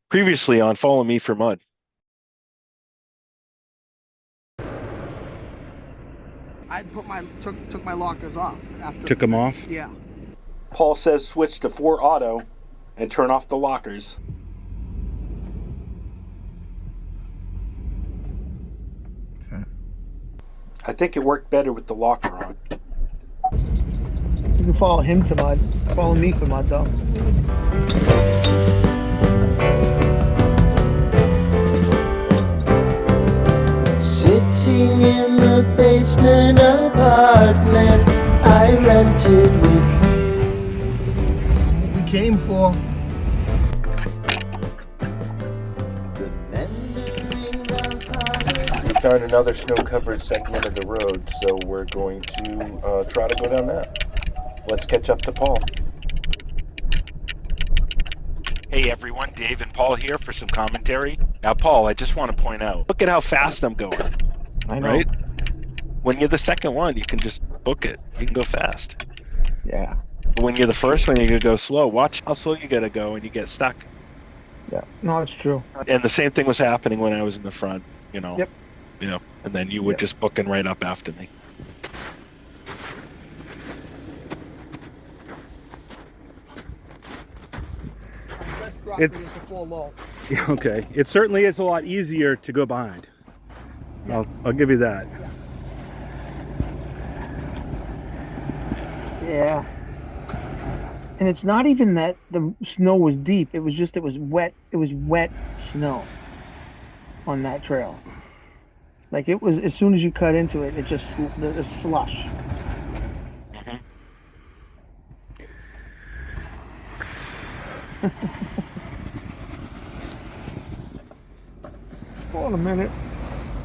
Previously on Follow Me for Mud. I took my lockers off after. Took them off? Yeah. Paul says switch to 4 auto and turn off the lockers. Okay. I think it worked better with the locker on. You can follow him to mud. Follow me for mud, though. Sitting in the basement apartment I rented with you. We came for. Remembering the holidays. We found another snow-covered segment of the road, so we're going to try to go down that. Let's catch up to Paul. Hey everyone, Dave and Paul here for some commentary. Now Paul, I just want to point out, look at how fast I'm going, I know. right? When you're the second one, you can just book it. You can go fast. Yeah. But when you're the first one, you can go slow. Watch how slow you gotta go and you get stuck. Yeah. No, it's true. And the same thing was happening when I was in the front, you know. Yep. You know, and then you were Yep. just booking right up after me. Just dropped It's- it into full low. Yeah, okay. It certainly is a lot easier to go behind. I'll give you that. Yeah. And it's not even that the snow was deep. It was just it was wet. It was wet snow on that trail. Like it was as soon as you cut into it, it just the slush. Hold on a minute.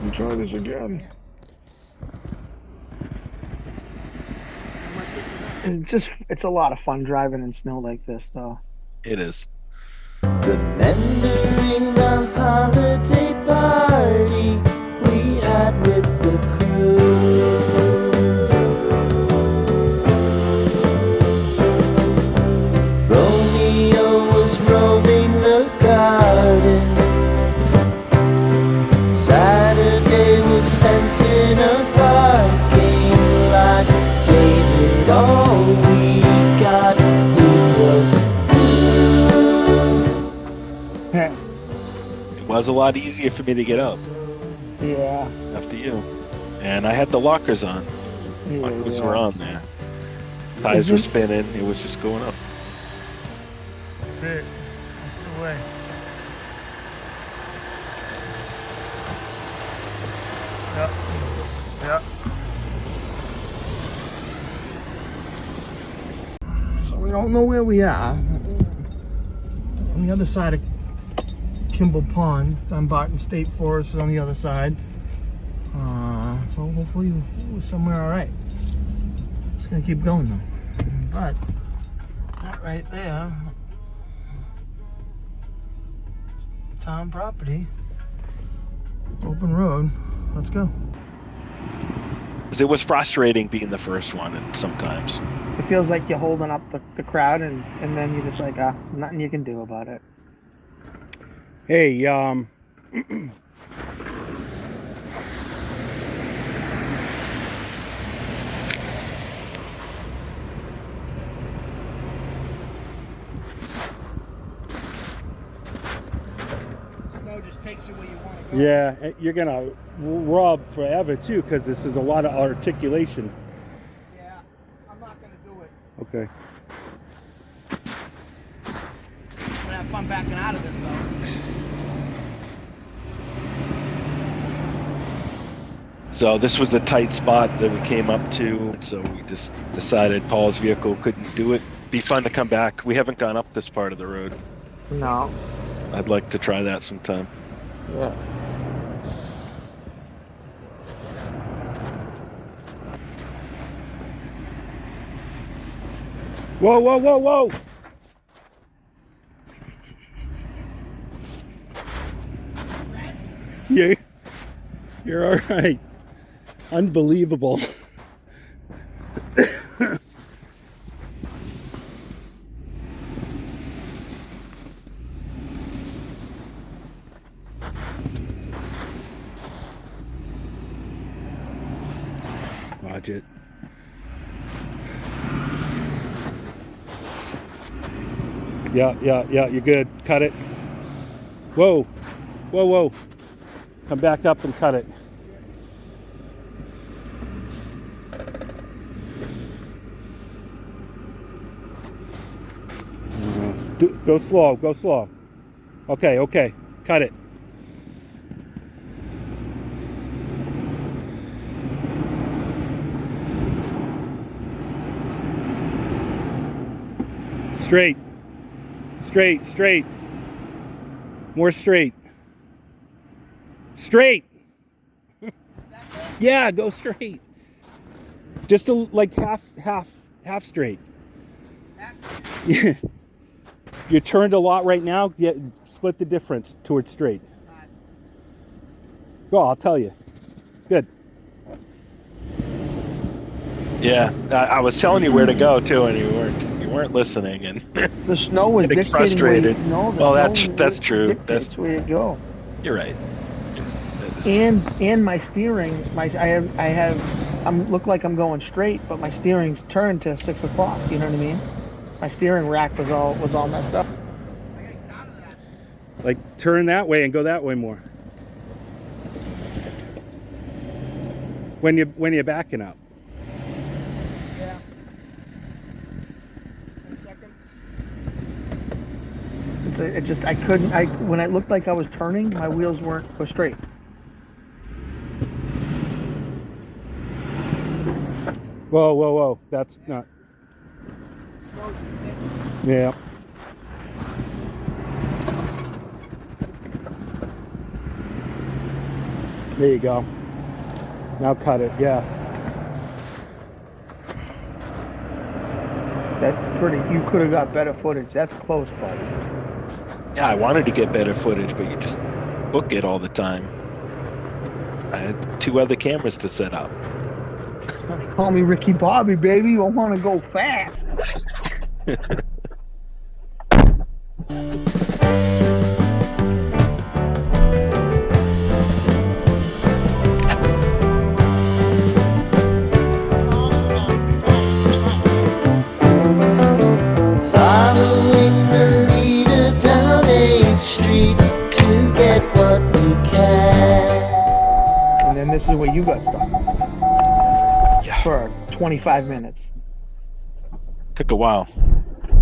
Let me try this again. It's a lot of fun driving in snow like this, though. It is. Remembering the holiday party we had with the crew. Romeo was roaming the garden. Saturday was spent in a parking lot. Gave it all we got. It was It was a lot easier for me to get up Yeah. after you. And I had the lockers on. Yeah. Lockers were on there. Tires were spinning. It was just going up. That's it. That's the way. Yep. Yep. So we don't know where we are. On the other side of Kimball Pond, Dunbarton State Forest is on the other side. So hopefully we're somewhere all right. Just gonna keep going though. But that right there, is town property, open road. Let's go. 'Cause it was frustrating being the first one and sometimes. It feels like you're holding up the crowd, and then you're just like, nothing you can do about it. Hey, Snow just takes you where you want to go. yeah, you're gonna rub forever too, because this is a lot of articulation. Yeah, I'm not gonna do it. Okay. I'm gonna have fun backing out of this though. So this was a tight spot that we came up to. So we just decided Paul's vehicle couldn't do it. Be fun to come back. We haven't gone up this part of the road. No. I'd like to try that sometime. Yeah. Whoa, whoa, whoa, whoa! Yeah, you're all right. Unbelievable. dodge it. Yeah, you're good. Cut it. Whoa. Whoa. Come back up and cut it. Go slow. Okay. Cut it. Straight. More straight. Straight. Yeah, go straight. Just like half straight. Yeah. You turned a lot right now. Split the difference towards straight. Go, I'll tell you. Good. Yeah, I was telling you where to go too, and you weren't listening, and The snow was getting dictating where you, frustrated. no, the Well, snow that's true. dictates That's where you go. You're right. And my steering, I'm look like I'm going straight, but my steering's turned to 6 o'clock. You know what I mean? My steering rack was all messed up. Like turn that way and go that way more. When you're backing up. Yeah. 1 second. It just I couldn't. When I looked like I was turning, my wheels weren't straight. Whoa. That's not. Yeah. There you go. Now cut it. Yeah. That's pretty. You could have got better footage. That's close, buddy. Yeah, I wanted to get better footage, but you just book it all the time. I had 2 other cameras to set up. Call me Ricky Bobby, baby. I want to go fast. Following the leader down 8th Street to get what we can. And then this is where you got stuck Yeah, for 25 minutes. took a while.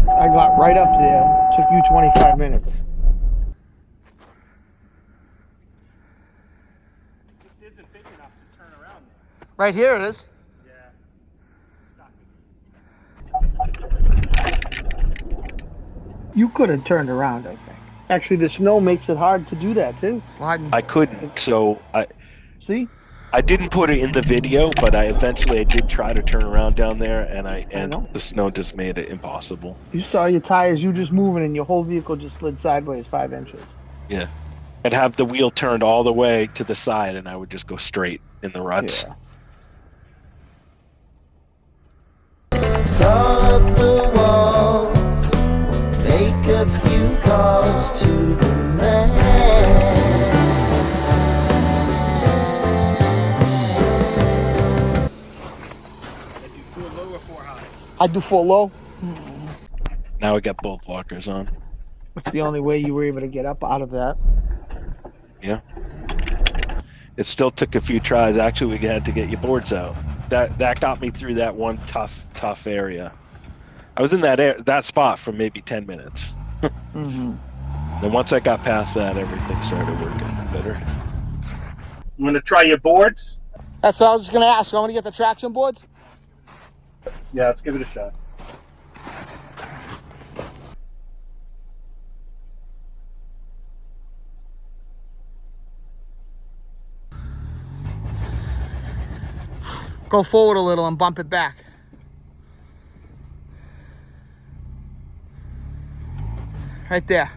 I got right up there. Took you 25 minutes. This isn't big enough to turn around there. Right here it is. Yeah. You could have turned around, I think. Actually, the snow makes it hard to do that too. Sliding. I couldn't, so See? I didn't put it in the video, but I did try to turn around down there, and know. the snow just made it impossible. You saw your tires, you just moving, and your whole vehicle just slid sideways 5 inches. Yeah, I'd have the wheel turned all the way to the side, and I would just go straight in the ruts. Yeah. Call up the walls, make a few calls to the man. I do full low. Now I got both lockers on. That's the only way you were able to get up out of that. Yeah. It still took a few tries. Actually, we had to get your boards out. That got me through that one tough area. I was in that spot for maybe 10 minutes. Mm-hmm. Then once I got past that, everything started working better. I'm gonna try your boards. That's what I was just gonna ask. You want me to get the traction boards? Yeah, let's give it a shot. Go forward a little and bump it back. Right there.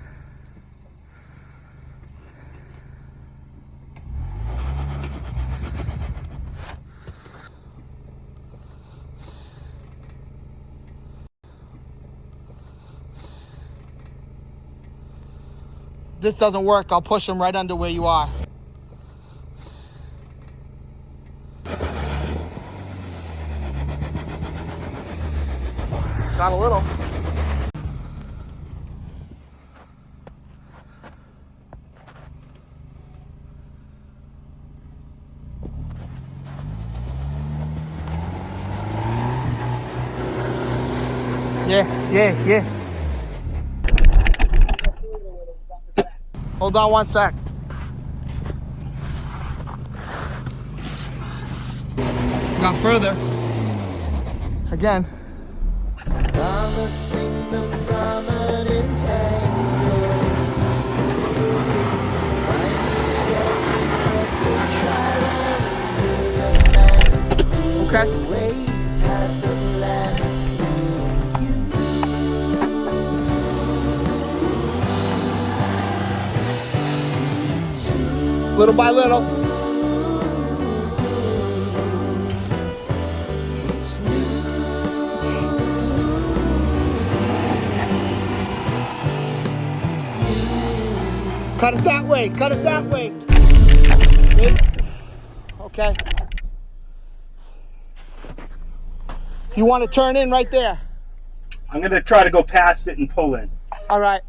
This doesn't work, I'll push them right under where you are. Got a little. Yeah. Hold on one sec. Got further. Again. Promising the prominent angle. Okay. Ways had the land. Little by little. Cut it that way. Cut it that way. Okay. You want to turn in right there. I'm gonna try to go past it and pull in. All right.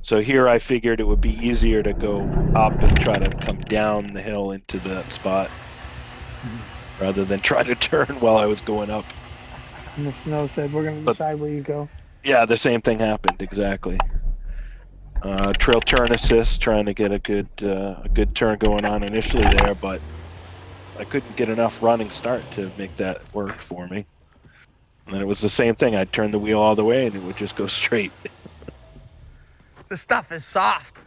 So here I figured it would be easier to go up and try to come down the hill into that spot rather than try to turn while I was going up. And the snow said, we're going to decide where you go. Yeah, the same thing happened, exactly. Trail turn assist, trying to get a good turn going on initially there, but I couldn't get enough running start to make that work for me. And then it was the same thing. I'd turn the wheel all the way and it would just go straight. This stuff is soft.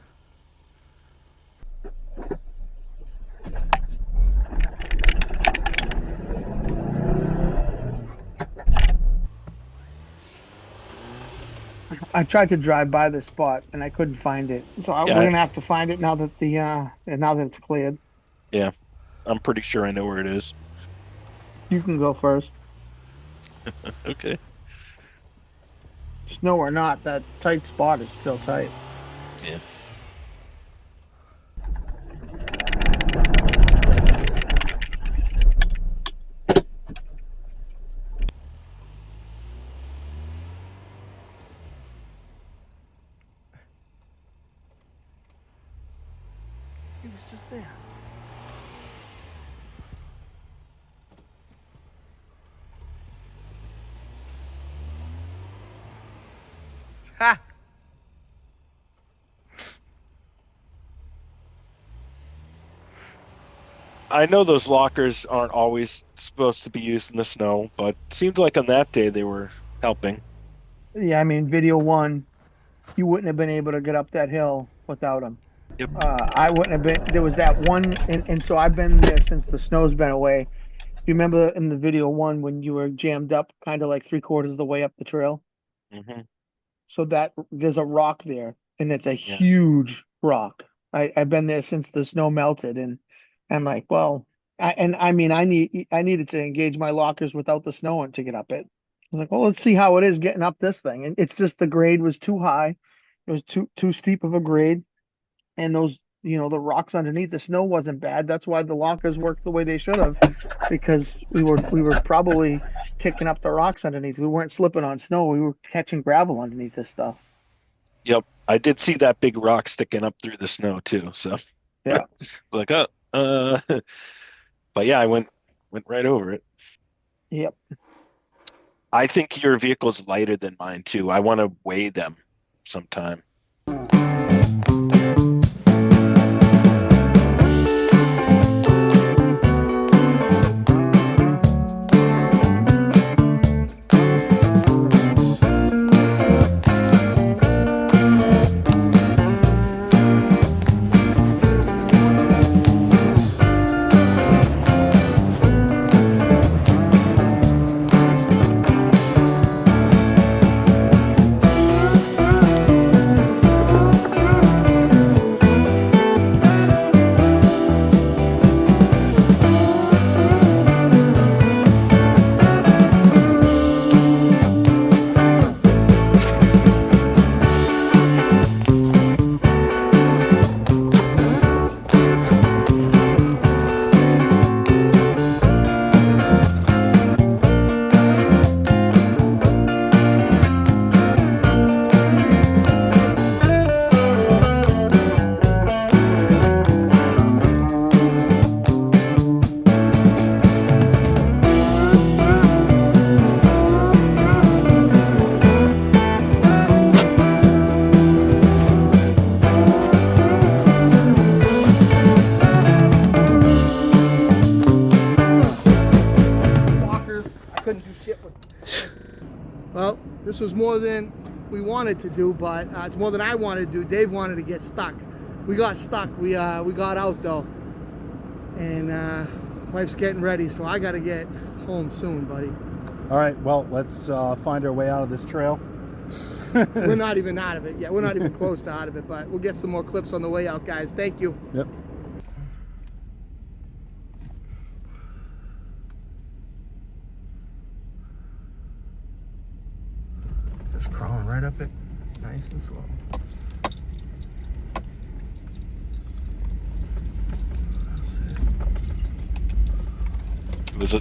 I tried to drive by this spot and I couldn't find it. So we're going to have to find it now that now that it's cleared. Yeah, I'm pretty sure I know where it is. You can go first. Okay. Snow or not, that tight spot is still tight. Yeah. He was just there. Ha! I know those lockers aren't always supposed to be used in the snow, but it seemed like on that day they were helping. Yeah, I mean, video one, you wouldn't have been able to get up that hill without them. Yep. I wouldn't have been. There was that one, and so I've been there since the snow's been away. You remember in the video one when you were jammed up, kind of like 3/4 of the way up the trail? Hmm. So that there's a rock there, and it's a huge rock. I've been there since the snow melted, and I'm like, well, I needed to engage my lockers without the snow to get up it. I was like, well, let's see how it is getting up this thing, and it's just the grade was too high. It was too steep of a grade, and those the rocks underneath the snow wasn't bad. That's why the lockers worked the way they should have, because we were probably kicking up the rocks underneath. We weren't slipping on snow. We were catching gravel underneath this stuff. Yep. I did see that big rock sticking up through the snow too. So Yeah. like, but yeah, I went right over it. Yep. I think your vehicle's lighter than mine too. I want to weigh them sometime. couldn't do shit with. Well, this was more than we wanted to do, but it's more than I wanted to do. Dave wanted to get stuck. We got stuck. We got out though, and wife's getting ready, so I got to get home soon, buddy. All right, well, let's find our way out of this trail. We're not even out of it yet. We're not even close to out of it, but we'll get some more clips on the way out, guys. Thank you. Yep. Just crawling right up it, nice and slow.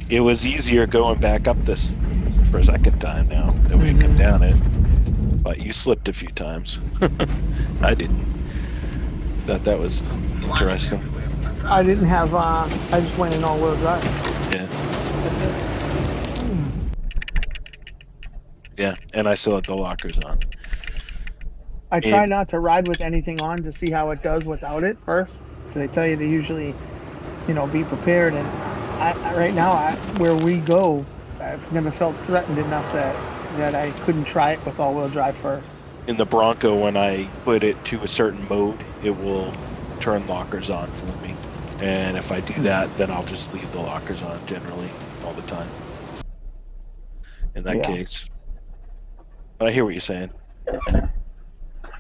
It was easier going back up this for a second time now that we come down it. But you slipped a few times. I didn't. Thought that was interesting. I didn't have. I just went in all-wheel drive. Yeah. Yeah, and I still had the lockers on. I try not to ride with anything on to see how it does without it first. So they tell you to usually, be prepared. And right now, where we go, I've never felt threatened enough that I couldn't try it with all-wheel drive first. In the Bronco, when I put it to a certain mode, it will turn lockers on for me. And if I do that, then I'll just leave the lockers on generally all the time. In that case. But I hear what you're saying.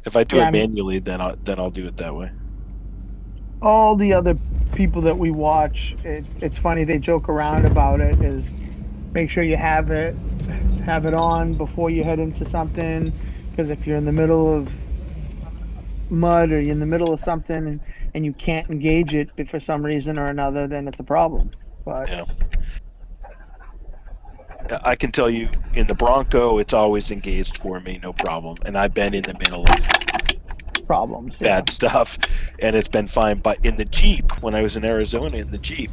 If I do it manually, then I'll do it that way. All the other people that we watch, it's funny, they joke around about it, is make sure you have it on before you head into something, because if you're in the middle of mud or you're in the middle of something and you can't engage it for some reason or another, then it's a problem. But yeah. I can tell you, in the Bronco, it's always engaged for me, no problem. And I've been in the middle of problems, bad stuff, and it's been fine. But in the Jeep, when I was in Arizona in the Jeep,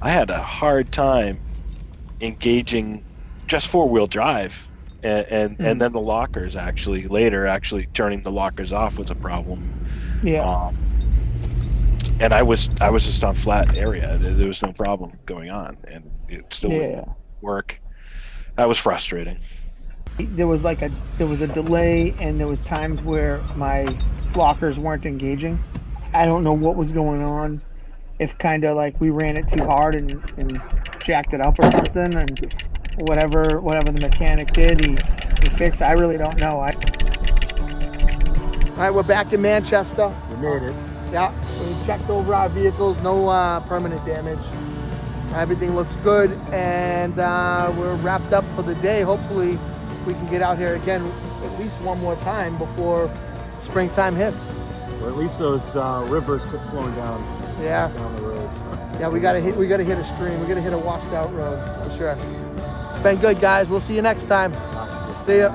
I had a hard time engaging just four-wheel drive, and then the lockers actually turning the lockers off was a problem. Yeah. And I was just on flat area. There was no problem going on, and it still wouldn't work. That was frustrating. There was a delay, and there was times where my lockers weren't engaging. I don't know what was going on. If kind of like we ran it too hard and jacked it up or something, and whatever the mechanic did, he fixed. I really don't know. All right, we're back in Manchester. We made it. Yeah, we checked over our vehicles, no permanent damage. Everything looks good, and we're wrapped up for the day. Hopefully we can get out here again at least one more time before springtime hits. Or at least those rivers quit flowing down the roads. Yeah, we gotta hit a stream. We gotta hit a washed out road for sure. It's been good, guys. We'll see you next time. See ya.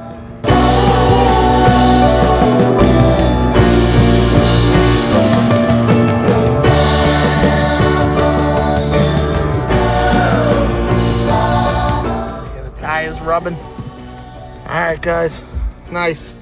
Tires rubbing. All right, guys. Nice.